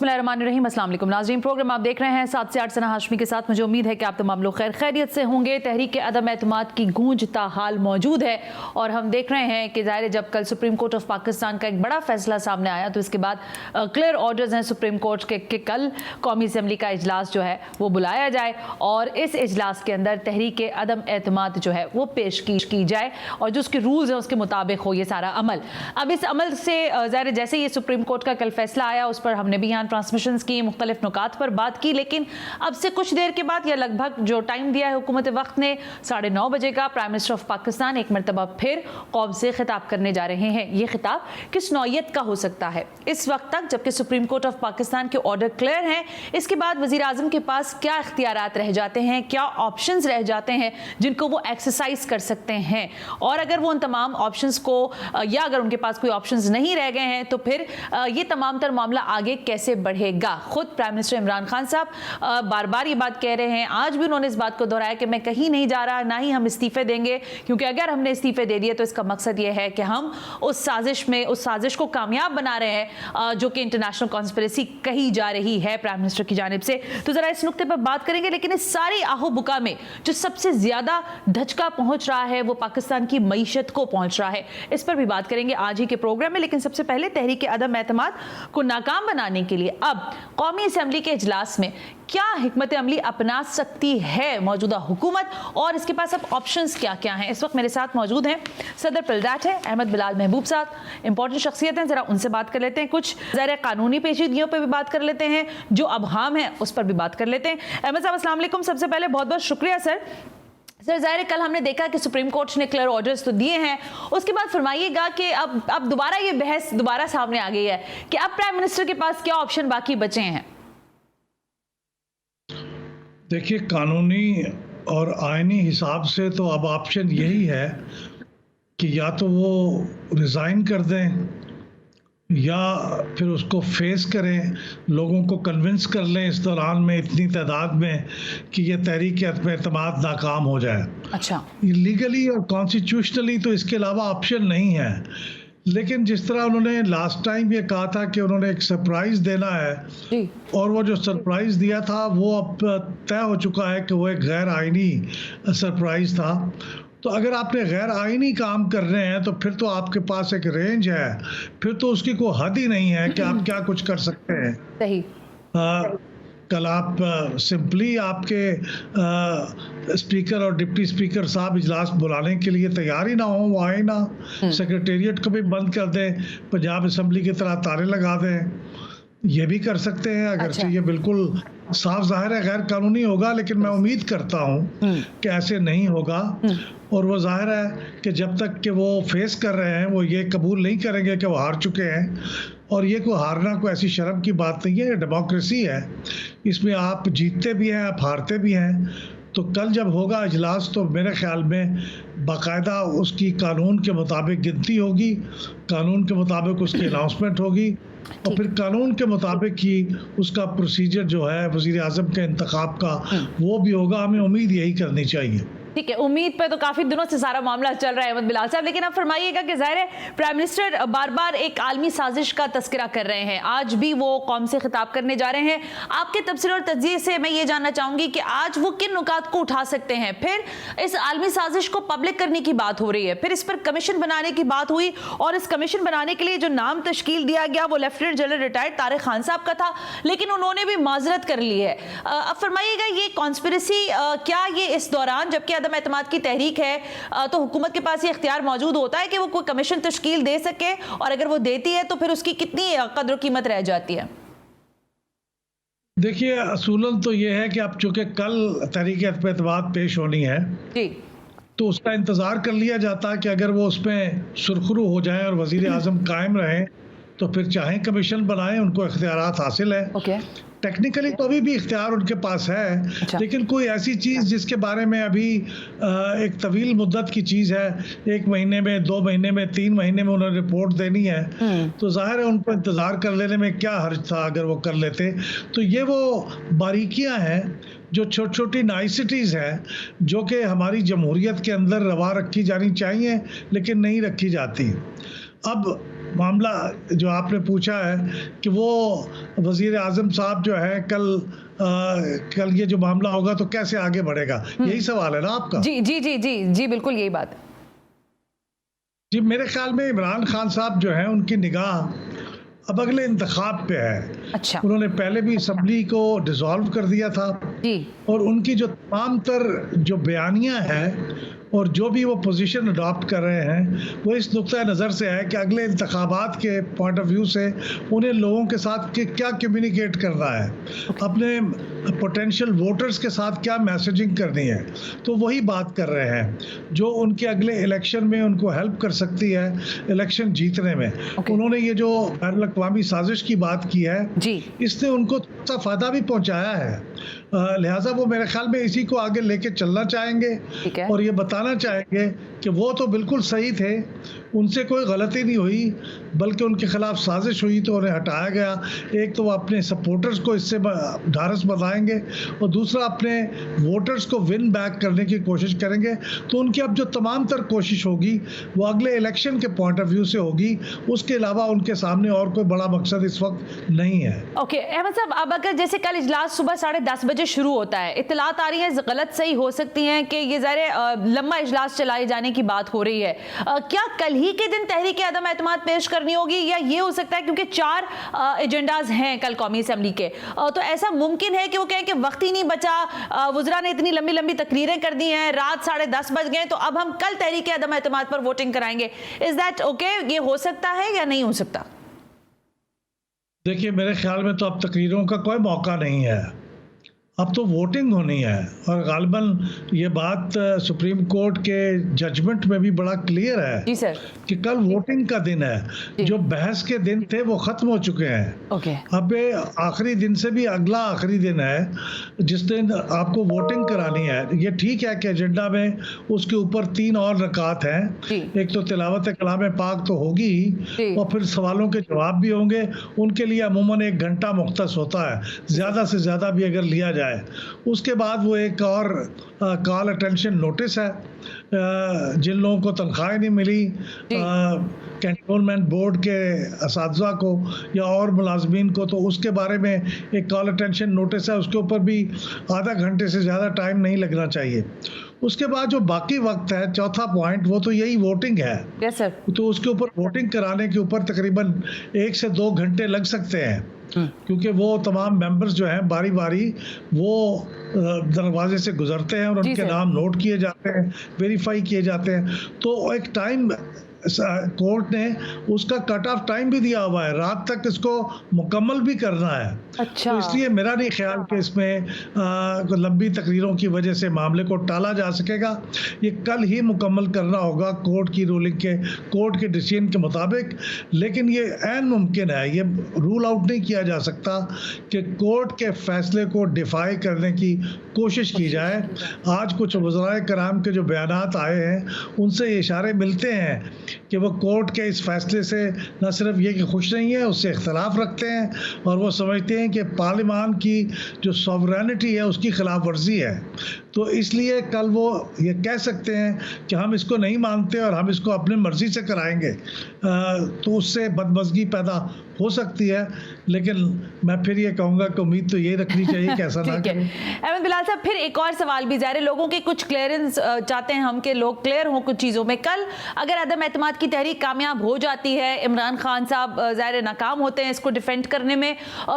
बिस्मिल्लाहिर्रहमानिर्रहीम। अस्सलाम वालेकुम नाज़रीन, प्रोग्राम आप देख रहे हैं 7 से 8 सना हाशमी के साथ। मुझे उम्मीद है कि आप तमाम लोग खैरियत से होंगे। तहरीक अदम एतमाद की गूंज ताहाल मौजूद है और हम देख रहे हैं कि ज़ाहिर जब कल सुप्रीम कोर्ट ऑफ पाकिस्तान का एक बड़ा फैसला सामने आया तो इसके बाद क्लियर ऑर्डर्स हैं सुप्रीम कोर्ट के कि कल कौमी असम्बली का इजलास जो है वो बुलाया जाए और इस इजलास के अंदर तहरीक अदम एतमाद जो है वो पेश की जाए और जो उसके रूल्स हैं उसके मुताबिक हो ये सारा अमल। अब इस अमल से ज़ाहिर जैसे ये सुप्रीम कोर्ट का कल फैसला आया उस पर हमने भी यहाँ ट्रांसमिशंस की, मुख्तलिफ नुकात पर बात की, लेकिन अब से कुछ देर के बाद या लगभग जो टाइम दिया है हुकूमत वक्त ने 9:30 बजे का, प्राइम मिनिस्टर ऑफ पाकिस्तान एक मरतबा फिर कौम से खिताब करने जा रहे हैं। ये खिताब किस नौयत का हो सकता है इस वक्त तक जबकि सुप्रीम कोर्ट ऑफ पाकिस्तान के ऑर्डर क्लियर हैं, इसके बाद वज़ीर आज़म के पास क्या इख्तियारात रह जाते हैं, क्या ऑप्शंस रह जाते हैं जिनको वो एक्सरसाइज कर सकते हैं, और अगर वो उन तमाम ऑप्शंस को या अगर उनके पास कोई ऑप्शंस नहीं रह गए हैं तो फिर ये तमाम तर मामला आगे कैसे बढ़ेगा। खुद प्राइम मिनिस्टर इमरान खान साहब बार बार ये बात कह रहे हैं, आज भी उन्होंने इस बात को दोहराया कि मैं कहीं नहीं जा रहा, ना ही हम इस्तीफे देंगे, क्योंकि अगर हमने इस्तीफे दे दिए तो इसका मकसद ये है कि हम उस साजिश को कामयाब बना रहे हैं जो कि इंटरनेशनल कॉन्स्पिरेसी कही जा रही है प्राइम मिनिस्टर की जानिब से। तो जरा इस नुक्ते पर बात करेंगे, लेकिन इस सारी आहो बुका में जो सबसे ज्यादा धचका पहुंच रहा है वो पाकिस्तान की मईशत को पहुंच रहा है, इस पर भी बात करेंगे आज ही के प्रोग्राम में। लेकिन सबसे पहले तहरीक अदम एतमाद को नाकाम बनाने के लिए अब कौमी असम्बली के इजलास में क्या हिकमत अमली अपना सकती है मौजूदा हुकूमत और इसके पास अब ऑप्शंस क्या क्या हैं। इस वक्त मेरे साथ मौजूद हैं सदर पिलडाट है अहमद बिलाल महबूब साहब, इंपॉर्टेंट शख्सियत हैं, जरा उनसे बात कर लेते हैं, कुछ ज़रा कानूनी पेचीदगियों पर भी बात कर लेते हैं, जो अबहाम है उस पर भी बात कर लेते हैं। अहमद साहब अस्सलाम वालेकुम, सबसे पहले बहुत बहुत शुक्रिया सर। ज़ाहिर कल हमने देखा कि सुप्रीम कोर्ट ने क्लियर ऑर्डर्स तो दिए हैं, उसके बाद फरमाइएगा कि अब दोबारा ये बहस दोबारा सामने आ गई है कि अब प्राइम मिनिस्टर के पास क्या ऑप्शन बाकी बचे हैं। देखिए, कानूनी और आईनी हिसाब से तो अब ऑप्शन यही है कि या तो वो रिज़ाइन कर दें या फिर उसको फेस करें, लोगों को कन्विंस कर लें इस दौरान में इतनी तादाद में कि ये तहरीक एतमाद नाकाम हो जाए। अच्छा, लीगली और कॉन्स्टिट्यूशनली तो इसके अलावा ऑप्शन नहीं है, लेकिन जिस तरह उन्होंने लास्ट टाइम ये कहा था कि उन्होंने एक सरप्राइज़ देना है और वो जो सरप्राइज़ दिया था वो अब तय हो चुका है कि वो एक गैर आइनी सरप्राइज़ था। तो अगर आपने गैर आइनी काम कर रहे हैं तो फिर तो आपके पास एक रेंज है, फिर तो उसकी कोई हद ही नहीं है कि आप क्या कुछ कर सकते हैं। सही। कल आप सिंपली आपके स्पीकर और डिप्टी स्पीकर साहब इजलास बुलाने के लिए तैयार ही ना हो, वो आए ना, सेक्रेटेरिएट को भी बंद कर दें, पंजाब असम्बली की तरह तारे लगा दें, ये भी कर सकते हैं। अगर ये बिल्कुल साफ जाहिर है गैर कानूनी होगा, लेकिन मैं उम्मीद करता हूँ कि ऐसे नहीं होगा। और वो जाहिर है कि जब तक कि वो फेस कर रहे हैं वो ये कबूल नहीं करेंगे कि वो हार चुके हैं, और ये कोई हारना कोई ऐसी शर्म की बात नहीं है, डेमोक्रेसी है, इसमें आप जीतते भी हैं आप हारते भी हैं। तो कल जब होगा इजलास तो मेरे ख्याल में बाकायदा उसकी कानून के मुताबिक गिनती होगी, कानून के मुताबिक उसकी अनाउंसमेंट होगी और फिर कानून के मुताबिक ही उसका प्रोसीजर जो है वज़ीर आज़म के इंतखाब का वो भी होगा। हमें उम्मीद यही करनी चाहिए। ठीक है, उम्मीद पे तो काफी दिनों से सारा मामला चल रहा है अहमद बिलाल साहब, लेकिन अब फरमाइएगा कि ज़ाहिर है प्राइम मिनिस्टर बार बार एक आलमी साजिश का तस्करा कर रहे हैं, आज भी वो कौम से खिताब करने जा रहे हैं। आपके तबसरे और तज्ज़िये से मैं ये जानना चाहूंगी कि आज वो किन नुकात को उठा सकते हैं। फिर इस आलमी साजिश को पब्लिक करने की बात हो रही है, फिर इस पर कमीशन बनाने की बात हुई और इस कमीशन बनाने के लिए जो नाम तश्कील दिया गया वो lieutenant general retired Tariq Khan साहब का था, लेकिन उन्होंने भी माजरत कर ली है। अब फरमाइएगा ये कॉन्स्पिरेसी क्या ये इस दौरान जबकि अदम एतमाद की तहरीक है तो हुकूमत के पास ये इख्तियार मौजूद होता है कि वो कोई कमीशन तश्कील दे सके, और अगर वो देती है तो फिर उसकी कितनी कदर कीमत रह जाती है। देखिए, असूलन तो ये है कि अब चूंकि कल तहरीक एतमाद पेश होनी है जी, तो उसका इंतज़ार कर लिया जाता है कि अगर वो उसमें सुरखरू हो जाए और वज़ीर आज़म कायम रहें तो फिर चाहे कमीशन बनाएं, उनको इख्तियारात हासिल है। टेक्निकली तो अभी भी इख्तियार उनके पास है, लेकिन कोई ऐसी चीज़ जिसके बारे में अभी एक तवील मुद्दत की चीज़ है, 1 महीने में 2 महीने में 3 महीने में उन्हें रिपोर्ट देनी है, तो जाहिर है उनको इंतज़ार कर लेने में क्या हर्ज था अगर वो कर लेते। तो ये वो बारीकियां हैं जो छोटी छोटी नाइसिटीज़ हैं जो कि हमारी जमहूरियत के अंदर रवा रखी जानी चाहिए लेकिन नहीं रखी जाती। अब मामला जो आपने पूछा है कि वो वजीर आजम साहब जो है कल ये जो मामला होगा तो कैसे आगे बढ़ेगा, यही सवाल है ना आपका? जी जी जी जी जी, बिल्कुल यही बात है। जी, मेरे ख्याल में इमरान खान साहब जो हैं उनकी निगाह अब अगले इंतखाब पे है। अच्छा। उन्होंने पहले भी असम्बली को डिसॉल्व कर दिया था जी। और उनकी जो तमाम तर जो बयानियां हैं और जो भी वो पोजीशन अडॉप्ट कर रहे हैं वो इस नुक्ता नज़र से है कि अगले इंतखाबात के पॉइंट ऑफ व्यू से उन्हें लोगों के साथ क्या कम्युनिकेट करना है, अपने पोटेंशियल वोटर्स के साथ क्या मैसेजिंग करनी है, तो वही बात कर रहे हैं जो उनके अगले इलेक्शन में उनको हेल्प कर सकती है इलेक्शन जीतने में। उन्होंने ये जो बैनुल-अक़वामी साजिश की बात की है जी, इसने उनको थोड़ा सा फ़ायदा भी पहुंचाया है, लिहाजा वो मेरे ख्याल में इसी को आगे लेके चलना चाहेंगे ठीक है। और ये बताना चाहेंगे कि वो तो बिल्कुल सही थे, उनसे कोई गलती नहीं हुई बल्कि उनके खिलाफ साजिश हुई तो उन्हें हटाया गया। एक तो वो अपने सपोर्टर्स को इससे ढारस बंधाएंगे और दूसरा अपने वोटर्स को विन बैक करने की कोशिश करेंगे। तो उनकी अब जो तमाम तर कोशिश होगी वो अगले इलेक्शन के पॉइंट ऑफ व्यू से होगी, उसके अलावा उनके सामने और कोई बड़ा मकसद इस वक्त नहीं है। ओके अहमद साहब, अब अगर जैसे कल इजलास सुबह 10:30 बजे शुरू होता है, इत्तलात आ रही है गलत सही हो सकती हैं कि ये ज़ाहिर लंबा इजलास चलाए जाने की बात हो रही है, क्या कल ही के दिन तहरीक अदम एतमाद पेश करनी होगी या ये हो सकता है क्योंकि 4 एजेंडाज हैं कल कौमी असम्बली के, तो ऐसा मुमकिन है कि वो कहें कि वक्त ही नहीं बचा, वज़रा ने इतनी लंबी लंबी तकरीरें कर दी हैं, रात 10:30 बज गए, तो अब हम कल तहरीक अदम एतमाद पर वोटिंग कराएंगे? Is that okay? ये हो सकता है या नहीं हो सकता? देखिए, मेरे ख्याल में तो अब तकरीरों का कोई मौका नहीं है, अब तो वोटिंग होनी है और गालिबन ये बात सुप्रीम कोर्ट के जजमेंट में भी बड़ा क्लियर है जी सर, कि कल वोटिंग का दिन है। जो बहस के दिन थे वो खत्म हो चुके हैं। ओके। अब आखिरी दिन से भी अगला आखिरी दिन है जिस दिन आपको वोटिंग करानी है। ये ठीक है कि एजेंडा में उसके ऊपर 3 और रकात हैं, एक तो तिलावत कलाम पाक तो होगी ही और फिर सवालों के जवाब भी होंगे। उनके लिए अमूमन 1 घंटा मुख्तस होता है, ज़्यादा से ज़्यादा भी अगर लिया जाए। उसके बाद वो एक और कॉल अटेंशन नोटिस है, जिन लोगों को तनख्वाहें नहीं मिली, कैंटोनमेंट बोर्ड के असातिज़ा को या और मुलाजमीन को, तो उसके बारे में एक कॉल अटेंशन नोटिस है, उसके ऊपर भी आधा घंटे से ज़्यादा टाइम नहीं लगना चाहिए। उसके बाद जो बाकी वक्त है, चौथा पॉइंट, वो तो यही वोटिंग है। Yes sir. तो उसके ऊपर वोटिंग कराने के ऊपर तकरीबन 1 से 2 घंटे लग सकते हैं, क्योंकि वो तमाम मेंबर्स जो हैं बारी बारी वो दरवाजे से गुजरते हैं और उनके नाम नोट किए जाते हैं, वेरीफाई किए जाते हैं। तो एक टाइम कोर्ट ने उसका कट ऑफ टाइम भी दिया हुआ है, रात तक इसको मुकम्मल भी करना है। अच्छा। तो इसलिए मेरा नहीं ख्याल कि इसमें लंबी तकरीरों की वजह से मामले को टाला जा सकेगा। ये कल ही मुकम्मल करना होगा कोर्ट की रूलिंग के, कोर्ट के डिसीजन के मुताबिक। लेकिन ये ऐन मुमकिन है, ये रूल आउट नहीं किया जा सकता कि कोर्ट के फैसले को डिफाई करने की कोशिश की जाए। आज कुछ वज़राए कराम के जो बयानात आए हैं उनसे ये इशारे मिलते हैं कि वो कोर्ट के इस फैसले से न सिर्फ ये कि खुश नहीं है, उससे इख्तलाफ रखते हैं और वो समझते हैं कि पार्लियामान की जो सॉवरेनिटी है उसकी खिलाफ वर्जी है। तो इसलिए कल वो ये कह सकते हैं कि हम इसको नहीं मानते और हम इसको अपनी मर्जी से कराएंगे, तो उससे बदमज़गी पैदा हो सकती है। लेकिन मैं फिर ये कहूँगा कि उम्मीद तो यही रखनी चाहिए कि ऐसा ना करें। अहमद बिलाल साहब, फिर एक और सवाल भी ज़ाहिर, लोगों के कुछ क्लियरेंस चाहते हैं हम कि लोग क्लियर हों कुछ चीज़ों में। कल अगर अदम एतमाद की तहरीक कामयाब हो जाती है, इमरान खान साहब ज़ाहिर नाकाम होते हैं इसको डिफेंड करने में,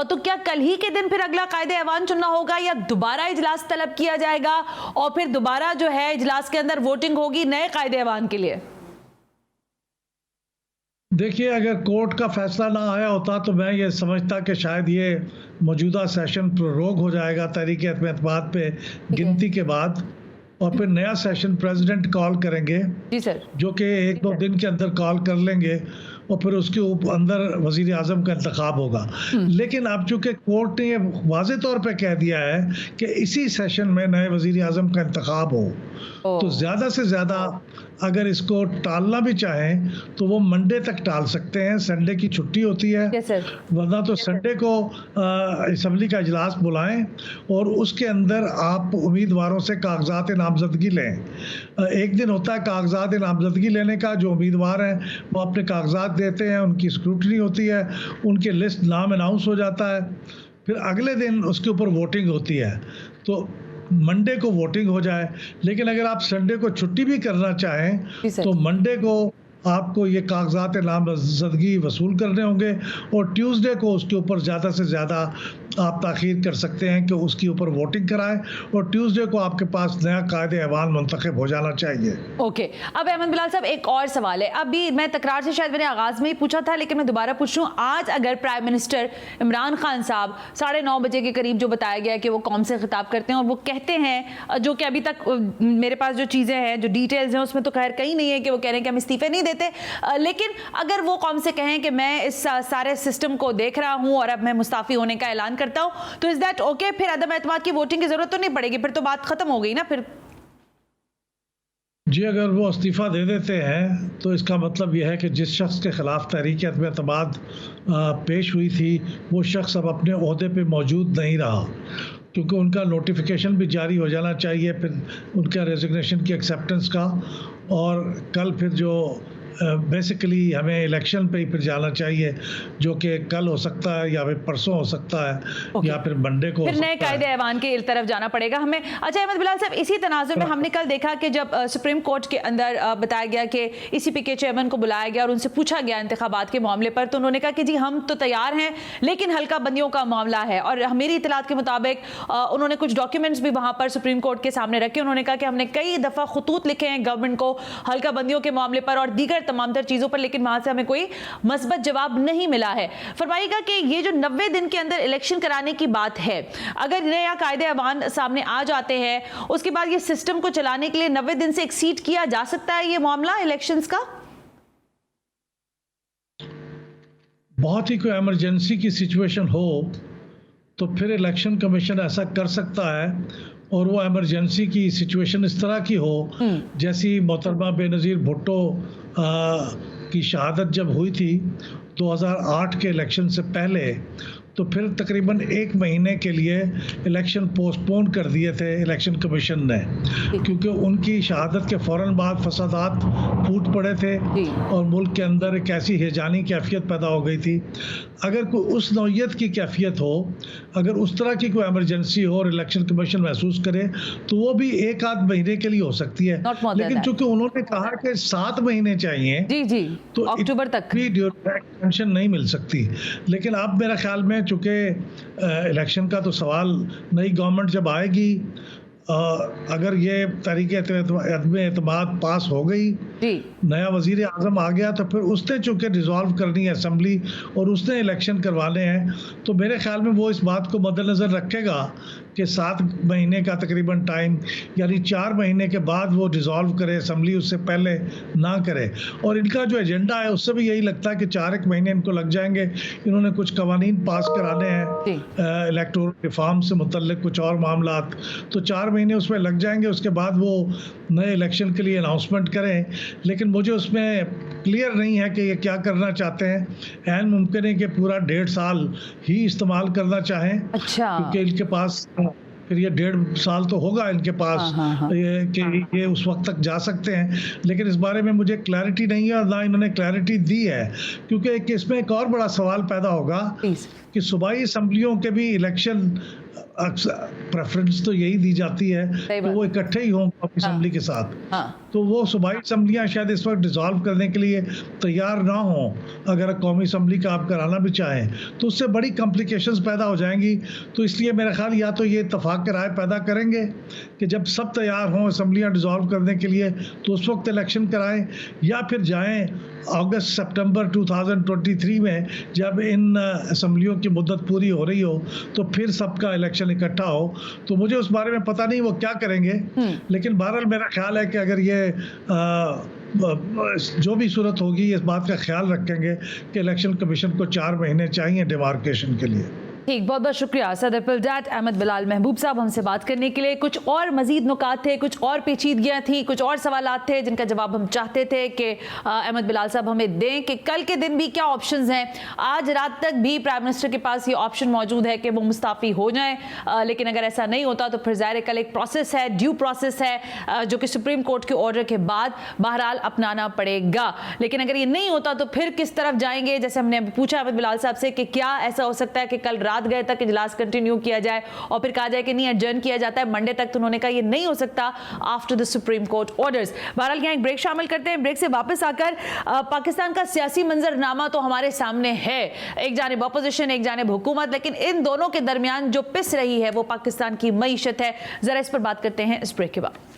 तो क्या कल ही के दिन फिर अगला कायदे ऐवान चुनना होगा या दोबारा इजलास तलब किया जाएगा और फिर दोबारा जो है इजलास के अंदर वोटिंग होगी नए कायदे ऐवान के लिए? देखिए, अगर कोर्ट का फैसला ना आया होता तो मैं ये समझता कि शायद ये मौजूदा सेशन प्रोरोग हो जाएगा तहरीक एतमाद पे गिनती के बाद, और फिर नया सेशन प्रेसिडेंट कॉल करेंगे जी सर, जो कि 1-2 दिन के अंदर कॉल कर लेंगे और फिर उसके अंदर वज़ीर आज़म का इंतखाब होगा। लेकिन अब चूँकि कोर्ट ने ये वाज़े तौर पे कह दिया है कि इसी सेशन में नए वज़ीर आज़म का इंतखाब हो, तो ज़्यादा से ज़्यादा अगर इसको टालना भी चाहें तो वो मंडे तक टाल सकते हैं, संडे की छुट्टी होती है। वरना तो संडे को असम्बली का इजलास बुलाएं और उसके अंदर आप उम्मीदवारों से कागजात नामजदगी लें। एक दिन होता है कागजात नामजदगी लेने का, जो उम्मीदवार हैं वो अपने कागजात देते हैं, उनकी स्क्रूटनी होती है, उनके लिस्ट नाम अनाउंस हो जाता है, फिर अगले दिन उसके ऊपर वोटिंग होती है। तो मंडे को वोटिंग हो जाए, लेकिन अगर आप संडे को छुट्टी भी करना चाहें तो मंडे को आपको ये कागजात नामजदगी वसूल करने होंगे और ट्यूसडे को उसके ऊपर ज़्यादा से ज़्यादा आप ताख़ीर कर सकते हैं कि उसके ऊपर वोटिंग कराएं और ट्यूसडे को आपके पास नया कायदे अहवाल मुंतखब हो जाना चाहिए। ओके, अब अहमद बिलाल साहब एक और सवाल है। अभी मैं तकरार से शायद मैंने आगाज़ में ही पूछा था, लेकिन मैं दोबारा पूछ रहा हूँ। आज अगर प्राइम मिनिस्टर इमरान खान साहब 9:30 बजे के करीब जो बताया गया कि वो कौम से खिताब करते हैं और वो कहते हैं, जो कि अभी तक मेरे पास जो चीज़ें हैं, जो डिटेल्स हैं, उसमें तो खैर कहीं नहीं है कि वो कह रहे हैं कि हम इस्तीफे नहीं देते, लेकिन अगर वो कौम से कहें कि मैं इस सारे सिस्टम को देख रहा हूं और अब मैं मुस्ताफी होने का ऐलान करता हूं, तो इज दैट ओके? फिर अदम एतमाद की वोटिंग की जरूरत तो नहीं पड़ेगी, फिर तो बात खत्म हो गई ना फिर? जी, अगर वो इस्तीफ़ा दे देते हैं तो इसका मतलब यह है कि जिस शख्स के ख़िलाफ़ तहरीक अदम एतमाद पेश हुई थी वो शख्स अब अपने ओहदे पे मौजूद नहीं रहा, क्योंकि उनका नोटिफिकेशन भी जारी हो जाना चाहिए फिर उनका रेजिग्नेशन की एक्सेप्टेंस का, और कल फिर जो बेसिकली हमें इलेक्शन पे ही फिर जाना चाहिए, जो कि कल हो सकता है या फिर परसों हो सकता है या फिर मंडे को, फिर नए कायदे ऐवान के तरफ जाना पड़ेगा हमें। अच्छा अहमद बिलाल साहब, इसी तनाजुर में हमने कल देखा कि जब सुप्रीम कोर्ट के अंदर बताया गया कि ECP के चेयरमैन को बुलाया गया और उनसे पूछा गया इंतखाबात के मामले पर, तो उन्होंने कहा कि जी हम तो तैयार हैं, लेकिन हल्का बंदियों का मामला है। और मेरी इतलात के मुताबिक उन्होंने कुछ डॉक्यूमेंट्स भी वहां पर सुप्रीम कोर्ट के सामने रखे। उन्होंने कहा कि हमने कई दफ़ा खतूत लिखे हैं गवर्नमेंट को हल्का बंदियों के मामले पर और दीगर तमाम तर चीजों पर, लेकिन वहां से हमें कोई मस्बत जवाब नहीं मिला है। फरमाइएगा कि ये जो 90 दिन के अंदर इलेक्शन कराने की बात है, अगर नया कायदे अवान सामने आ जाते हैं, उसके बाद ये सिस्टम को चलाने के लिए 90 दिन से एक्सीड किया जा सकता है ये मामला इलेक्शंस का? बहुत ही कोई इमरजेंसी की सिचुएशन हो तो फिर इलेक्शन कमीशन ऐसा कर सकता है, और वो इमरजेंसी की सिचुएशन इस तरह की हो जैसी मोहतरमा बेनज़ीर भुट्टो की शहादत जब हुई थी 2008 के इलेक्शन से पहले, तो फिर तकरीबन 1 महीने के लिए इलेक्शन पोस्टपोन कर दिए थे इलेक्शन कमीशन ने, क्योंकि उनकी शहादत के फ़ौरन बाद फसादात फूट पड़े थे और मुल्क के अंदर एक ऐसी हैजानी कैफियत पैदा हो गई थी। अगर कोई उस नौइयत की कैफियत हो, अगर उस तरह की कोई इमरजेंसी हो और इलेक्शन कमीशन महसूस करे, तो वो भी 1-8 महीने के लिए हो सकती है, लेकिन चूंकि उन्होंने कहा कि 7 महीने चाहिए, जी तो अक्टूबर तक भी एक्सटेंशन नहीं मिल सकती। लेकिन अब मेरा ख्याल में चूंकि इलेक्शन का तो सवाल, नई गवर्नमेंट जब आएगी, अगर ये तहरीक अदम एतमाद पास हो गई, नया वजीर आज़म आ गया, तो फिर उसने चूँकि रिजॉल्व करनी है असेंबली और उसने इलेक्शन करवाने हैं, तो मेरे ख्याल में वो इस बात को मद्देनज़र रखेगा कि 7 महीने का तकरीबन टाइम, यानी 4 महीने के बाद वो डिज़ोल्व करे असेंबली, उससे पहले ना करे। और इनका जो एजेंडा है उससे भी यही लगता है कि 4 महीने इनको लग जाएंगे। इन्होंने कुछ कवानीन पास कराने हैं इलेक्टोरल रिफॉर्म से मुतल्लिक, कुछ और मामलात, तो 4 महीने उसमें लग जाएंगे। उसके बाद वो नए इलेक्शन के लिए अनाउंसमेंट करें, लेकिन मुझे उसमें क्लियर नहीं है कि ये क्या करना चाहते हैं। ऐन मुमकिन है कि पूरा 1.5 साल ही इस्तेमाल करना चाहें, क्योंकि इनके पास फिर ये 1.5 साल तो होगा इनके पास ये उस वक्त तक जा सकते हैं। लेकिन इस बारे में मुझे क्लैरिटी नहीं है और ना इन्होंने क्लैरिटी दी है, क्योंकि इसमें एक और बड़ा सवाल पैदा होगा कि सूबाई असम्बलियों के भी इलेक्शन प्रेफरेंस तो यही दी जाती है कि वो इकट्ठे ही हों असेंबली के साथ, तो वो सूबाई असम्बलियाँ शायद इस वक्त डिसॉल्व करने के लिए तैयार ना हों। अगर कौमी असम्बली का आप कराना भी चाहें तो उससे बड़ी कॉम्प्लिकेशंस पैदा हो जाएंगी। तो इसलिए मेरा ख्याल या तो ये इत्तफाक के राय पैदा करेंगे कि जब सब तैयार हों असम्बलियाँ डिसॉल्व करने के लिए तो उस वक्त इलेक्शन कराएं, या फिर जाएं अगस्त सितंबर 2023 में जब इन असम्बलियों की मुद्दत पूरी हो रही हो तो फिर सबका इलेक्शन इकट्ठा हो। तो मुझे उस बारे में पता नहीं वो क्या करेंगे, लेकिन बहरहाल मेरा ख्याल है कि अगर ये जो भी सूरत होगी इस बात का ख्याल रखेंगे कि इलेक्शन कमीशन को 4 महीने चाहिए डिमार्केशन के लिए। ठीक, बहुत बहुत शुक्रिया सदर पिलडाट अहमद बिलाल महबूब साहब हमसे बात करने के लिए। कुछ और मजीद नुकात थे, कुछ और पेचीदगियां थी, कुछ और सवालात थे जिनका जवाब हम चाहते थे कि अहमद बिलाल साहब हमें दें कि कल के दिन भी क्या ऑप्शंस हैं। आज रात तक भी प्राइम मिनिस्टर के पास ये ऑप्शन मौजूद है कि वो मुस्ताफ़ी हो जाएं, लेकिन अगर ऐसा नहीं होता तो फिर ज़ाहिर कल एक प्रोसेस है, ड्यू प्रोसेस है, जो कि सुप्रीम कोर्ट के ऑर्डर के बाद बहरहाल अपनाना पड़ेगा। लेकिन अगर ये नहीं होता तो फिर किस तरफ जाएंगे? जैसे हमने पूछा अहमद बिलाल साहब से कि क्या ऐसा हो सकता है कि कल रात गए तक इजलास कंटिन्यू किया जाए और फिर कहा जाए कि नहीं एडजर्न किया जाता है मंडे तक, तो उन्होंने कहा ये नहीं हो सकता after the supreme court orders. बहरहाल यहाँ एक ब्रेक शामिल करते हैं। ब्रेक से वापस आकर पाकिस्तान का सियासी मंजरनामा तो हमारे सामने है, एक जानिब अपोजिशन एक जानिब हुकूमत, लेकिन इन दोनों के दरमियान जो पिस रही है वो पाकिस्तान की मईशत है। जरा इस पर बात करते हैं इस ब्रेक के बाद।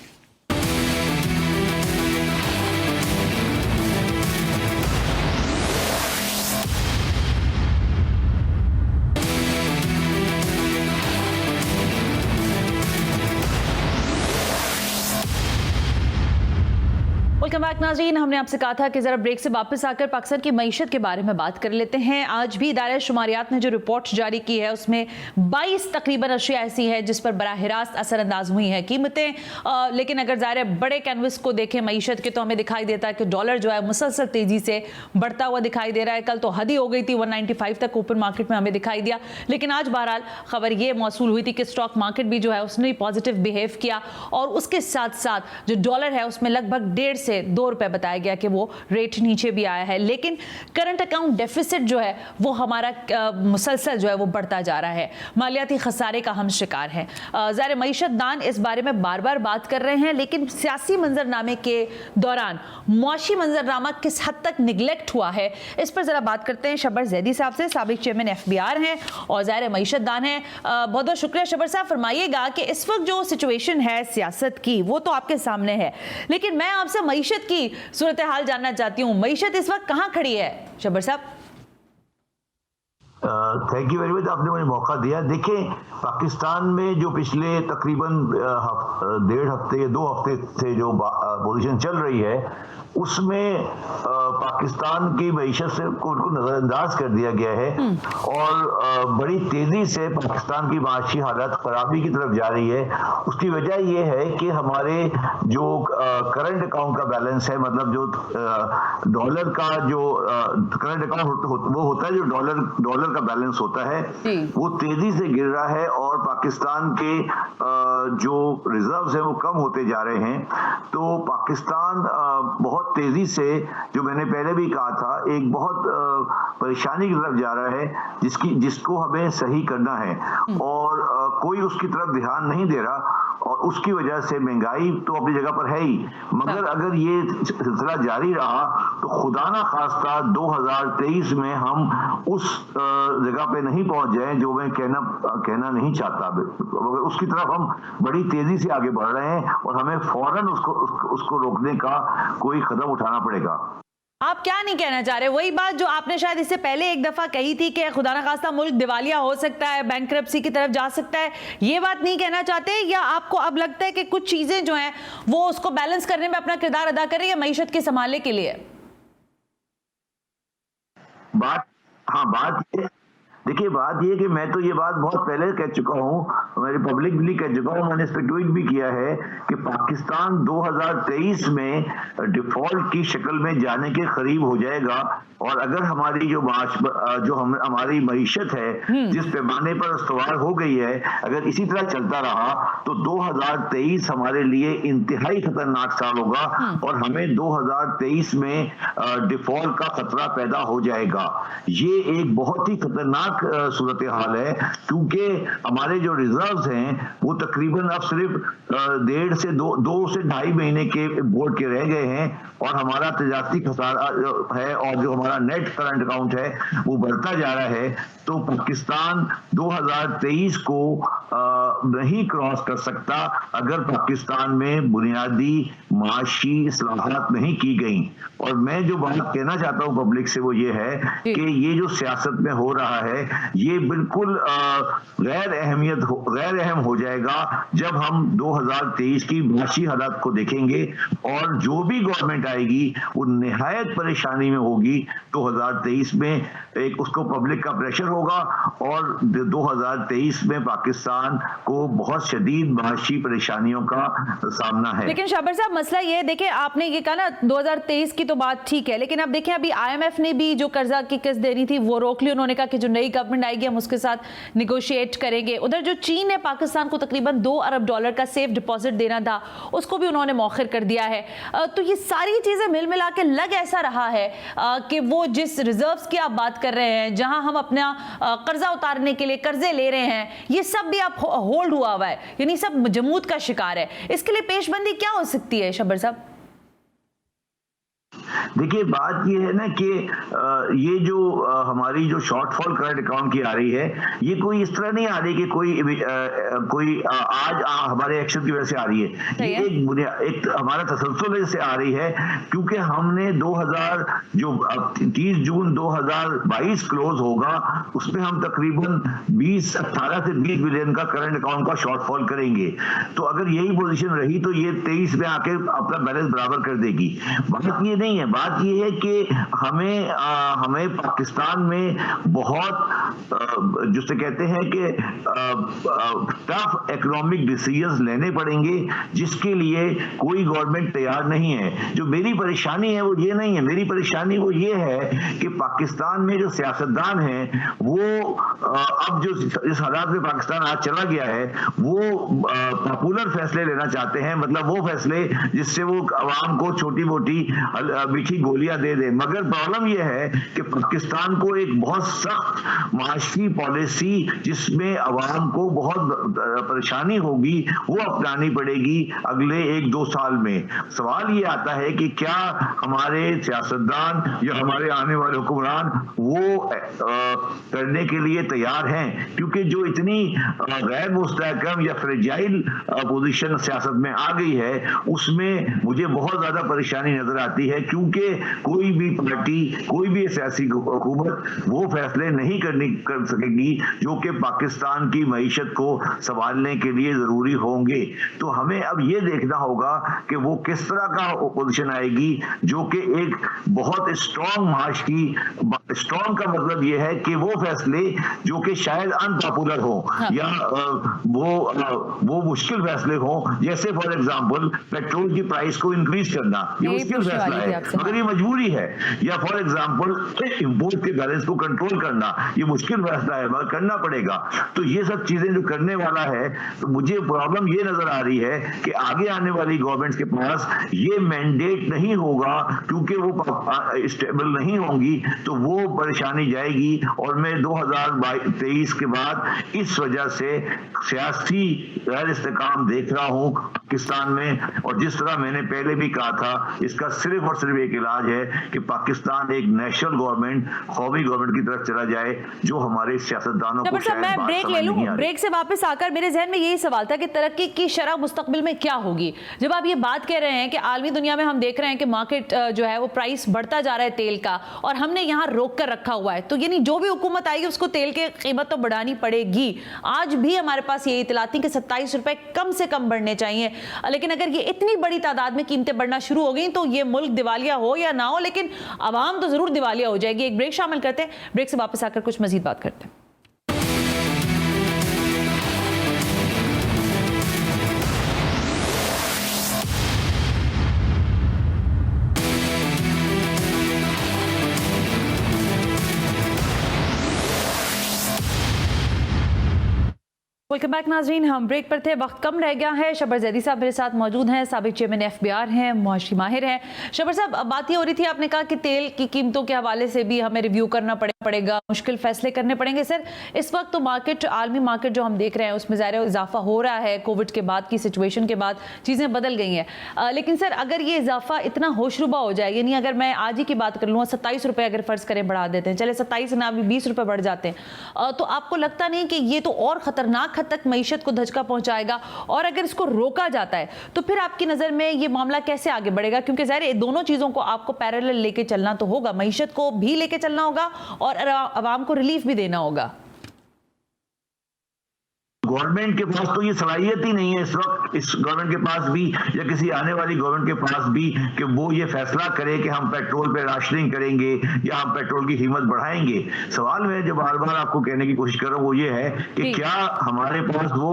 वेलकम बैक नाज़रीन, हमने आपसे कहा था कि ज़रा ब्रेक से वापस आकर पाकिस्तान की मईशत के बारे में बात कर लेते हैं। आज भी इदारे शुमारियात ने जो रिपोर्ट जारी की है उसमें 22 तकरीबन अशिया ऐसी है जिस पर बराह रास्त असरअंदाज हुई हैं कीमतें, लेकिन अगर ज़ाहिर बड़े कैनवस को देखें मईशत के तो हमें दिखाई देता है कि डॉलर जो है मुसलसल तेज़ी से बढ़ता हुआ दिखाई दे रहा है। कल तो हद ही हो गई थी, 195 तक ओपन मार्केट में हमें दिखाई दिया, लेकिन आज बहरहाल खबर ये मौसूल हुई थी कि स्टॉक मार्केट भी जो है उसने पॉजिटिव बिहेव किया और उसके साथ साथ जो डॉलर है उसमें लगभग 1.5 से 2 रुपए बताया गया कि वो रेट नीचे भी आया है। लेकिन करंट अकाउंट डेफिसिट जो है वो हमारा मुसलसल जो है वो बढ़ता जा रहा है, मालियाती खसारे का हम शिकार हैं। ज़ाहिर मईशत दान इस बारे में बार बार बात कर रहे हैं, लेकिन सियासी मंजरनामे के दौरान मुआशी मंजरनामा किस हद तक निगलेक्ट हुआ है इस पर ज़रा बात करते हैं शबर जैदी साहब से। साबिक चेयरमैन FBR हैं और ज़ाहिर मईशत दान है। बहुत बहुत शुक्रिया शबर साहब। फरमाइएगा कि इस वक्त जो सिचुएशन है सियासत की वो तो आपके सामने है, लेकिन मैं आपसे मईशत की सूरत हाल जानना चाहती हूँ। मईशत इस वक्त कहाँ खड़ी है शबर साहब? थैंक यू वेरी मच, आपने मुझे मौका दिया। देखिए, पाकिस्तान में जो पिछले तकरीबन 1.5 हफ्ते 2 हफ्ते से जो पोजीशन चल रही है उसमें पाकिस्तान की मईशत से को नजरअंदाज कर दिया गया है और बड़ी तेजी से पाकिस्तान की माशी हालत खराबी की तरफ जा रही है। उसकी वजह यह है कि हमारे जो करंट अकाउंट का बैलेंस है, मतलब जो डॉलर का जो करंट अकाउंट वो होता है, जो डॉलर का बैलेंस होता है वो तेजी से गिर रहा है और पाकिस्तान के जो रिजर्व्स हैं वो कम होते जा रहे हैं। तो पाकिस्तान बहुत तेजी से, जो मैंने पहले भी कहा था, एक बहुत परेशानी की तरफ जा रहा है जिसको हमें सही करना है और कोई उसकी तरफ ध्यान नहीं दे रहा और उसकी वजह से महंगाई तो अपनी जगह पर है ही, मगर अगर ये सिलसिला जारी रहा तो खुदा ना खास्ता 2023 में हम उस जगह पे नहीं पहुंच जाएं जो मैं कहना नहीं चाहता, मगर उसकी तरफ हम बड़ी तेजी से आगे बढ़ रहे हैं और हमें फौरन उसको रोकने का कोई कदम उठाना पड़ेगा। आप क्या नहीं कहना चाह रहे? वही बात जो आपने शायद इससे पहले एक दफा कही थी कि खुदा ना खास्ता मुल्क दिवालिया हो सकता है, बैंकरप्सी की तरफ जा सकता है, ये बात नहीं कहना चाहते, या आपको अब लगता है कि कुछ चीजें जो हैं वो उसको बैलेंस करने में अपना किरदार अदा कर रही है मईशत के संभालने के लिए? देखिए, बात ये कि मैं तो ये बात बहुत पहले कह चुका हूँ, मेरे पब्लिकली कह चुका हूँ, मैंने इस पर ट्वीट भी किया है कि पाकिस्तान 2023 में डिफॉल्ट की शक्ल में जाने के करीब हो जाएगा और अगर हमारी हमारी मईशत है जिस पैमाने पर अस्तवार हो गई है, अगर इसी तरह चलता रहा तो 2023 हमारे लिए इंतहाई खतरनाक साल होगा और हमें 2023 में डिफॉल्ट का खतरा पैदा हो जाएगा। ये एक बहुत ही खतरनाक सूरत हाल है क्योंकि हमारे जो रिजर्व्स हैं वो तकरीबन अब सिर्फ 1.5 से 2 से 2.5 महीने के बोर्ड के रह गए हैं और हमारा तजारती खसारा है और जो हमारा नेट करंट अकाउंट है वो बढ़ता जा रहा है। तो पाकिस्तान 2023 को नहीं क्रॉस कर सकता अगर पाकिस्तान में बुनियादी माशी इस्लाहात नहीं की गई। और मैं जो बात कहना चाहता हूँ पब्लिक से वो ये है कि ये जो सियासत में हो रहा है ये बिल्कुल गैर अहम हो जाएगा जब हम 2023 की माशी हालात को देखेंगे, और जो भी गवर्नमेंट आएगी वो निहायत परेशानी में होगी 2023 में। एक उसको पब्लिक का प्रेशर होगा और 2023 में पाकिस्तान को बहुत शदीद माशी परेशानियों का सामना है। लेकिन शाबर साहब, मसला ये है, देखिए आपने ये कहा ना 2023 की तो बात ठीक है, लेकिन अब देखें अभी IMF ने भी जो कर्जा की किस्त देनी थी वो रोक ली। उन्होंने कहा कि जो नई गवर्नमेंट आएगी हम उसके साथ निगोशिएट करेंगे। उधर जो चीन ने पाकिस्तान को तकरीबन $2 अरब का सेफ डिपॉजिट देना था उसको भी उन्होंने मौखिर कर दिया है। तो ये सारी चीजें मिल मिला के लग ऐसा रहा है कि वो जिस रिजर्व्स की आप बात कर रहे हैं, जहां हम अपना कर्जा उतारने के लिए कर्जे ले रहे हैं, ये सब भी आप होल्ड हुआ है, यानी सब जमूद का शिकार है। इसके लिए पेशबंदी क्या हो सकती है शब्बर साहब? देखिए, बात ये है ना कि ये जो हमारी जो शॉर्टफॉल करंट अकाउंट की आ रही है, ये कोई इस तरह नहीं आ रही कि कोई आज हमारे एक्शन की वजह से आ रही है। ये एक हमारा तसलसल से आ रही है, क्योंकि हमने 30 जून 2022 क्लोज होगा, उसमें हम तकरीबन 18 से 20 बिलियन का करंट अकाउंट का शॉर्टफॉल करेंगे। तो अगर यही पोजीशन रही तो ये 23 में आके अपना बैलेंस बराबर कर देगी। बात ये नहीं है, बात यह है कि हमें पाकिस्तान में बहुत जिसे कहते हैं कि टफ इकोनॉमिक डिसीजंस लेने पड़ेंगे, जिसके लिए कोई गवर्नमेंट तैयार नहीं है। जो मेरी परेशानी है वो ये नहीं है, मेरी परेशानी वो ये है कि पाकिस्तान में जो सियासतदान हैं वो अब जो इस हालात में पाकिस्तान आज चला गया है वो पॉपुलर फैसले लेना चाहते हैं, मतलब वो फैसले जिससे वो अवाम को छोटी मोटी मीठी गोलियां दे दे। मगर प्रॉब्लम यह है कि पाकिस्तान को एक बहुत सख्त माशी पॉलिसी जिसमें अवाम को बहुत परेशानी होगी वो अपनानी पड़ेगी अगले 1-2 साल में। सवाल ये आता है कि क्या हमारे सियासतदान या हमारे आने वाले हुक्मरान वो करने के लिए तैयार हैं, क्योंकि जो इतनी गैर मुस्तहकम या फ्रेजाइल पोजीशन सियासत में आ गई है उसमें मुझे बहुत ज्यादा परेशानी नजर आती है, क्योंकि कोई भी पार्टी, कोई भी सियासी हुकूमत वो फैसले नहीं कर सकेगी जो कि पाकिस्तान की मईशत को संभालने के लिए जरूरी होंगे। तो हमें अब ये देखना होगा कि वो किस तरह का पोजीशन आएगी जो कि एक बहुत स्ट्रॉन्ग माश की, स्ट्रॉन्ग का मतलब ये है कि वो फैसले जो कि शायद अनपॉपुलर हो या वो मुश्किल फैसले हो, जैसे फॉर एग्जांपल पेट्रोल की प्राइस को इंक्रीज करना, ये मुश्किल फैसला है मगर ये मजबूरी है, या फॉर एग्जांपल इंपोर्ट के बैलेंस को कंट्रोल करना, ये मुश्किल फैसला है मगर करना पड़ेगा। तो ये सब चीजें जो करने वाला है, तो मुझे प्रॉब्लम ये नजर आ रही है कि आगे आने वाली गवर्नमेंट्स के पास ये मैंडेट नहीं होगा, क्योंकि वो स्टेबल नहीं होंगी तो वो परेशानी जाएगी। और मैं 2023 के बाद इस वजह से सियासी गैर इस्तेकाम देख रहा हूं पाकिस्तान में, और जिस तरह मैंने पहले भी कहा था इसका सिर्फ और सिर्फ एक इलाज है कि पाकिस्तान एक नेशनल गवर्नमेंट, कौमी गवर्नमेंट की तरफ चला जाए, जो हमारे सियासतदानों को शायद मैं ब्रेक ले लूं। ब्रेक से वापस आकर मेरे जहन में यही सवाल था कि तरक्की की शरह मुस्तकबिल में क्या होगी। जब आप ये बात कह रहे हैं कि आलमी दुनिया में हम देख रहे हैं कि मार्केट जो है वो प्राइस बढ़ता जा रहा है तेल का, और हमने यहाँ रोक कर रखा हुआ है, तो यानी जो भी हुकूमत आएगी उसको तेल की कीमत तो बढ़ानी पड़ेगी। आज भी हमारे पास ये इतला थी कि 27 रुपए कम से कम बढ़ने चाहिए, लेकिन अगर ये इतनी बड़ी तादाद में कीमतें बढ़ना शुरू हो गई तो ये मुल्क दिवालिया हो या ना हो, लेकिन आवाम तो जरूर दिवालिया हो जाएगी। एक ब्रेक शामिल करते हैं, ब्रेक से वापस आकर कुछ मजीद बात करते हैं। वेलकम बैक नाजरीन, हम ब्रेक पर थे, वक्त कम रह गया है। शबर जैदी साहब मेरे साथ मौजूद हैं, साबिक चेयरमैन FBR हैं, मुआशी माहिर हैं। शबर साहब, बात ये हो रही थी, आपने कहा कि तेल की कीमतों के हवाले से भी हमें रिव्यू करना पड़ेगा, मुश्किल फैसले करने पड़ेंगे। सर, इस वक्त तो मार्केट, आलमी मार्केट जो हम देख रहे हैं उसमें ज़ाहिर इजाफा हो रहा है, कोविड के बाद की सिचुएशन के बाद चीज़ें बदल गई हैं। लेकिन सर, अगर ये इजाफा इतना होशरुबा हो जाए, यानी अगर मैं आज ही की बात कर लूँ, 27 रुपये अगर फ़र्ज़ करें बढ़ा देते हैं, चले 27 ना भी 20 रुपये बढ़ जाते हैं, तो आपको लगता नहीं कि ये तो और ख़तरनाक हद तक मईशत को धचका पहुंचाएगा? और अगर इसको रोका जाता है तो फिर आपकी नज़र में ये मामला कैसे आगे बढ़ेगा? क्योंकि ज़ाहिर है दोनों चीज़ों को आपको पैरेलल लेके चलना तो होगा, मईशत को भी लेके चलना होगा और और आवाम को रिलीफ भी देना होगा। गवर्नमेंट के पास तो ये सलाहियत ही नहीं है इस वक्त, इस गवर्नमेंट के पास भी या किसी आने वाली गवर्नमेंट के पास भी, कि वो ये फैसला करे कि हम पेट्रोल पे राशनिंग करेंगे या हम पेट्रोल की कीमत बढ़ाएंगे। सवाल मैं जो बार बार आपको कहने की कोशिश कर रहा हूँ वो ये है कि क्या हमारे पास वो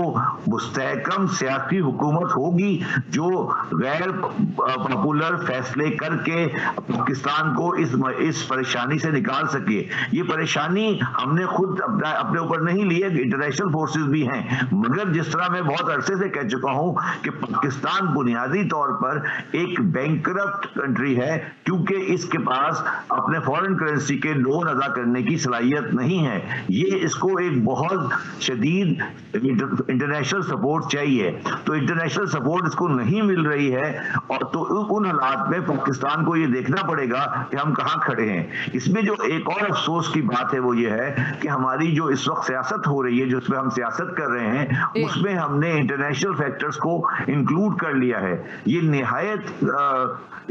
मुस्तहकम सियासी हुकूमत होगी जो गैर पॉपुलर फैसले करके पाकिस्तान को इस परेशानी से निकाल सके। ये परेशानी हमने खुद अपने ऊपर नहीं ली है, इंटरनेशनल फोर्सेस भी हैं, मगर जिस तरह मैं बहुत अरसे से कह चुका हूं कि पाकिस्तान बुनियादी तौर पर एक बैंकरप्ट कंट्री है, क्योंकि इसके पास अपने फॉरेन करेंसी के लोन अदा करने की सलाहियत नहीं है। ये इसको एक बहुत शदीद इंटरनेशनल सपोर्ट चाहिए, तो इंटरनेशनल सपोर्ट इसको नहीं मिल रही है, और तो उन हालात में पाकिस्तान को ये देखना पड़ेगा कि हम कहां खड़े हैं। इसमें जो एक और अफसोस की बात है वो ये है कि हमारी जो इस वक्त सियासत हो रही है, जिसमें हम सियासत कर रहे हैं, उसमें हमने इंटरनेशनल फैक्टर्स को इंक्लूड कर लिया है। ये निहायत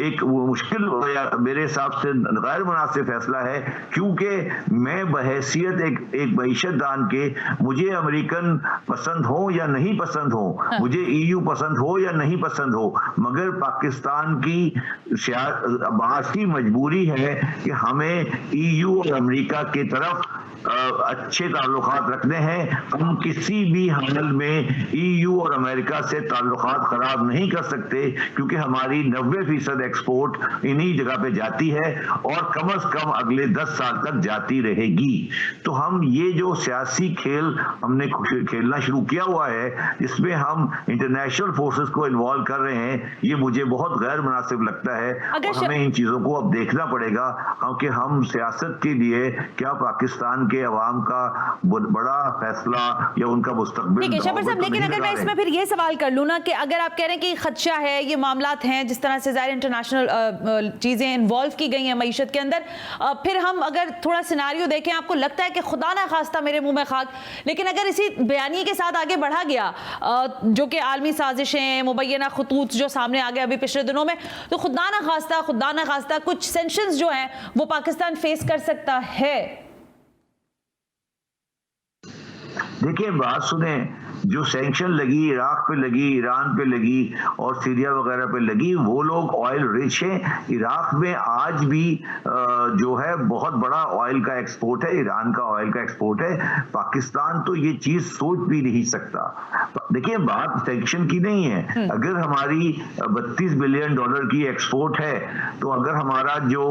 एक मुश्किल या मेरे हिसाब से गैर मुनासिब फैसला है, क्योंकि मैं बहैसियत एक मईशतदान के, मुझे अमेरिकन पसंद हो या नहीं पसंद हो, मुझे EU पसंद हो या नहीं पसंद हो, मगर पाकिस्तान की माशी मजबूरी है कि हमें EU और अमेरिका की तरफ अच्छे ताल्लुकात रखने हैं। हम किसी भी हाल में EU और अमेरिका से ताल्लुकात खराब नहीं कर सकते, क्योंकि हमारी 90% एक्सपोर्ट इन्हीं जगह पे जाती है और कम से कम अगले 10 साल तक जाती रहेगी। तो हम ये जो सियासी खेल हमने खेलना शुरू किया हुआ है, जिसमें हम इंटरनेशनल फोर्सेस को इन्वॉल्व कर रहे हैं, ये मुझे बहुत गैर मुनासिब लगता है। और हमें इन चीजों को अब देखना पड़ेगा, क्योंकि हम सियासत के लिए क्या पाकिस्तान के अवाम का बड़ा फैसला या उनका मुस्तकबिल। ठीक है शबर साहब, लेकिन अगर मैं इसमें फिर ये सवाल कर लूं ना कि अगर आप कह रहे हैं कि खदशा है, ये मामलात हैं, जिस तरह से ज़ाहिर इंटरनेशनल चीज़ें इन्वॉल्व की गई हैं मईशत के अंदर, फिर हम अगर थोड़ा सिनारियो देखें, आपको लगता है कि खुदा ना खास्ता मेरे मुंह में खाक, लेकिन अगर इसी बयानी के साथ आगे बढ़ा गया, जो कि आलमी साजिशें, मुबैना खतूत जो सामने आ गए अभी पिछले दिनों में, तो खुदा ना खास्ता कुछ सेंक्शंस जो हैं वो पाकिस्तान फेस कर सकता है। देखिए बात सुने, जो सैंक्शन लगी, इराक पे लगी, ईरान पे लगी और सीरिया वगैरह पे लगी, वो लोग ऑयल रिच हैं। इराक में आज भी जो है बहुत बड़ा ऑयल का एक्सपोर्ट है, ईरान का ऑयल का एक्सपोर्ट है। पाकिस्तान तो ये चीज सोच भी नहीं सकता। देखिए बात सैंक्शन की नहीं है, अगर हमारी $32 बिलियन की एक्सपोर्ट है, तो अगर हमारा जो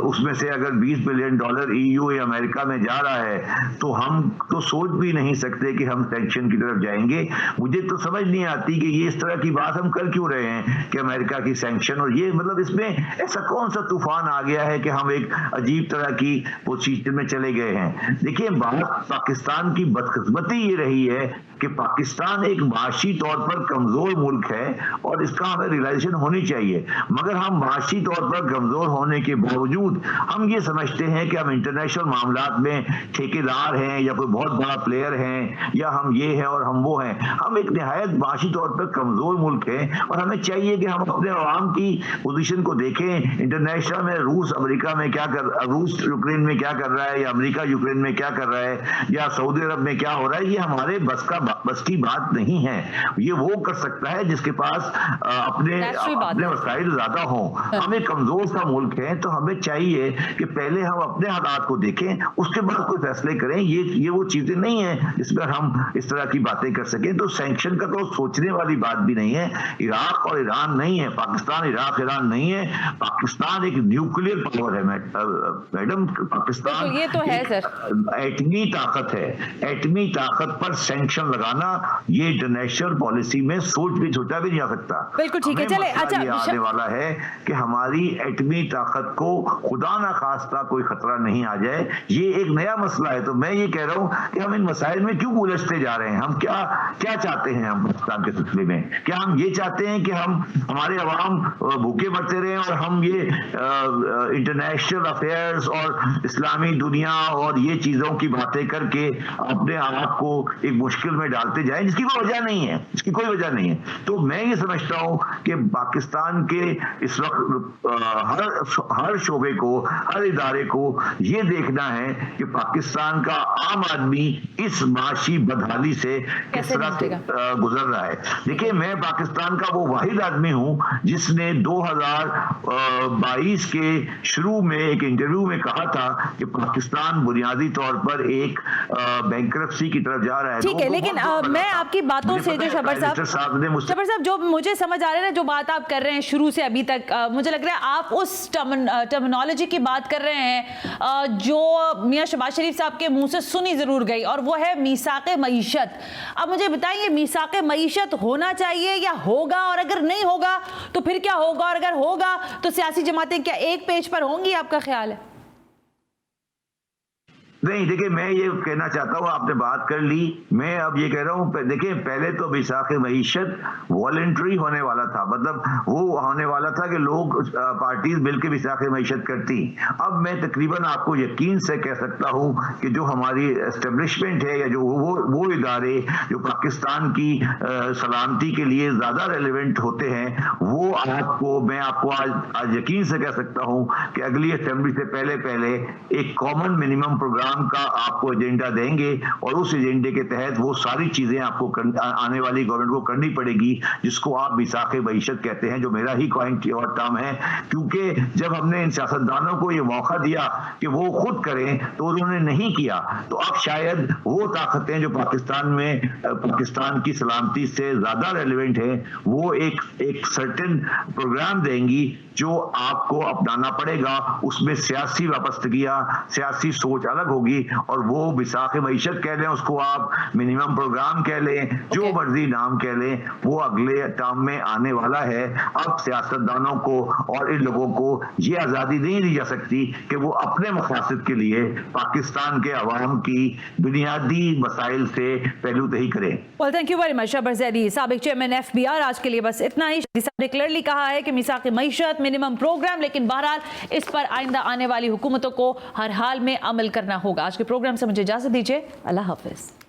उसमें से अगर $20 बिलियन EU या अमेरिका में जा रहा है, तो हम तो सोच भी नहीं सकते कि हम सैंक्शन की तरफ जाएंगे। मुझे तो समझ नहीं आती कि ये इस तरह की बात हम कर क्यों रहे हैं कि अमेरिका की सैंक्शन, और ये मतलब इसमें ऐसा कौन सा तूफान आ गया है कि हम एक अजीब तरह की पोजीशन में चले गए हैं। देखिए बात पाकिस्तान की बदकिस्मती ये रही है कि पाकिस्तान एक माशी तौर पर कमजोर मुल्क है और इसका हमें रियलाइजेशन होनी चाहिए, मगर हम माशी तौर पर कमजोर होने के बावजूद हम ये समझते हैं कि हम इंटरनेशनल मामलात में ठेकेदार हैं या कोई बहुत बड़ा प्लेयर हैं या हम ये हैं और हम वो हैं। हम एक निहायत माशी तौर पर कमजोर मुल्क हैं और हमें चाहिए कि हम अपने अवाम की पोजीशन को देखें। इंटरनेशनल में रूस अमेरिका में क्या कर, रूस यूक्रेन में क्या कर रहा है या अमेरिका यूक्रेन में क्या कर रहा है या सऊदी अरब में क्या हो रहा है, ये हमारे बस की बात नहीं है। ये वो कर सकता है जिसके पास अपने वसाइल ज्यादा हों। हम एक कमजोर सा मुल्क है, तो हमें चाहिए कि पहले हम अपने हालात को देखें, उसके बाद कोई फैसले करें। ये वो चीजें नहीं है जिस पर हम इस तरह की बातें कर सकें। तो सैंक्शन का तो सोचने वाली बात भी नहीं है। इराक और ईरान नहीं है, पाकिस्तान इराक ईरान नहीं है, पाकिस्तान एक न्यूक्लियर पावर है मैडम। पाकिस्तान ये तो है सर, एटमी ताकत है। एटमी ताकत पर सैंक्शन लगाना ये इंटरनेशनल पॉलिसी में सोचा भी नहीं जा सकता। बिल्कुल ठीक है। चले अच्छा आने वाला है कि हमारी एटमी ताकत को खुदा ना खास्ता कोई खतरा नहीं आ जाए, ये एक नया मसला है। तो मैं ये कह रहा हूं कि हम इन मसाइल में क्यों उलझते जा रहे हैं। हम क्या चाहते हैं हम पाकिस्तान के सिलसिले में? क्या हम ये चाहते हैं कि हमारे अवाम भूखे मरते रहे और हम ये इंटरनेशनल अफेयर्स और इस्लामी दुनिया और ये चीजों की बातें करके अपने आप को एक मुश्किल में में डालते जाएं जिसकी कोई वजह नहीं है, इसकी कोई वजह नहीं है। तो मैं ये समझता हूं कि पाकिस्तान के इस वक्त हर शोबे को, हर इदारे को ये देखना है कि पाकिस्तान का आम आदमी इस माशी बदहाली से किस तरह से गुजर रहा है। देखिए, मैं पाकिस्तान का वो वाहिद आदमी हूं जिसने 2022 के शुरू में एक इंटरव्यू में कहा था कि पाकिस्तान बुनियादी तौर पर एक बैंकरप्सी की तरफ जा रहा है। ठीक है, लेकिन मैं आपकी बातों से जो शबर साहब जो मुझे समझ आ रहा है, जो बात आप कर रहे हैं शुरू से अभी तक, मुझे लग रहा है आप उस टर्मिनोलॉजी की बात कर रहे हैं जो मियां शहबाज शरीफ साहब के मुंह से सुनी जरूर गई, और वो है मीसाक़े मईशत। अब मुझे बताइए, मीसाक़े मईशत होना चाहिए या होगा, और अगर नहीं होगा तो फिर क्या होगा, और अगर होगा तो सियासी जमातें क्या एक पेज पर होंगी, आपका ख्याल है? नहीं, देखिए, मैं ये कहना चाहता हूँ, आपने बात कर ली, मैं अब ये कह रहा हूँ, देखिए पहले तो मीसाक़े मईशत वॉलंटरी होने वाला था, मतलब वो होने वाला था कि लोग पार्टीज मिल के मीसाक़े मईशत करती। अब मैं तकरीबन आपको यकीन से कह सकता हूँ कि जो हमारी एस्टेब्लिशमेंट है या जो वो इदारे जो पाकिस्तान की सलामती के लिए ज़्यादा रेलिवेंट होते हैं, वो मैं आपको आज यकीन से कह सकता हूँ कि अगली असेंबली से पहले एक कॉमन मिनिमम प्रोग्राम का आपको एजेंडा देंगे, और उस एजेंडे के तहत वो सारी चीजें आपको आने वाली गवर्नमेंट को करनी पड़ेगी जिसको आप मीसाक़े मईशत कहते हैं, जो मेरा ही पॉइंट और टर्म है। क्योंकि जब हमने इन सियासतदानों को ये मौका दिया कि वो खुद करें तो उन्होंने नहीं किया, तो अब शायद वो ताकतें जो पाकिस्तान की सलामती से ज्यादा रेलिवेंट है, वो एक सर्टेन प्रोग्राम देंगी जो आपको अपनाना पड़ेगा। उसमें सियासी वाबस्तगियां, सियासी सोच अलग होगी, और वो मीसाक़े मईशत कह लें, उसको आप मिनिमम प्रोग्राम कह लें, जो मर्जी नाम कह लें, वो अगले टर्म में आने वाला है। अब सियासतदानों को और इन लोगों को ये आज़ादी नहीं दी जा सकती कि वो अपने मकासद के लिए पाकिस्तान के अवाम की बुनियादी मसाइल से पहलूतही करें। Well, thank you very much Shahbaz Zaidi, साबिक चेयरमैन FBR। आज के लिए बस इतना ही। ने क्लियरली कहा है कि मीसाक़े मईशत मिनिमम प्रोग्राम, लेकिन बहरहाल इस पर आइंदा आने वाली हुकूमतों को हर हाल में अमल करना होगा। आज के प्रोग्राम से मुझे इजाजत दीजिए, अल्लाह हाफिज।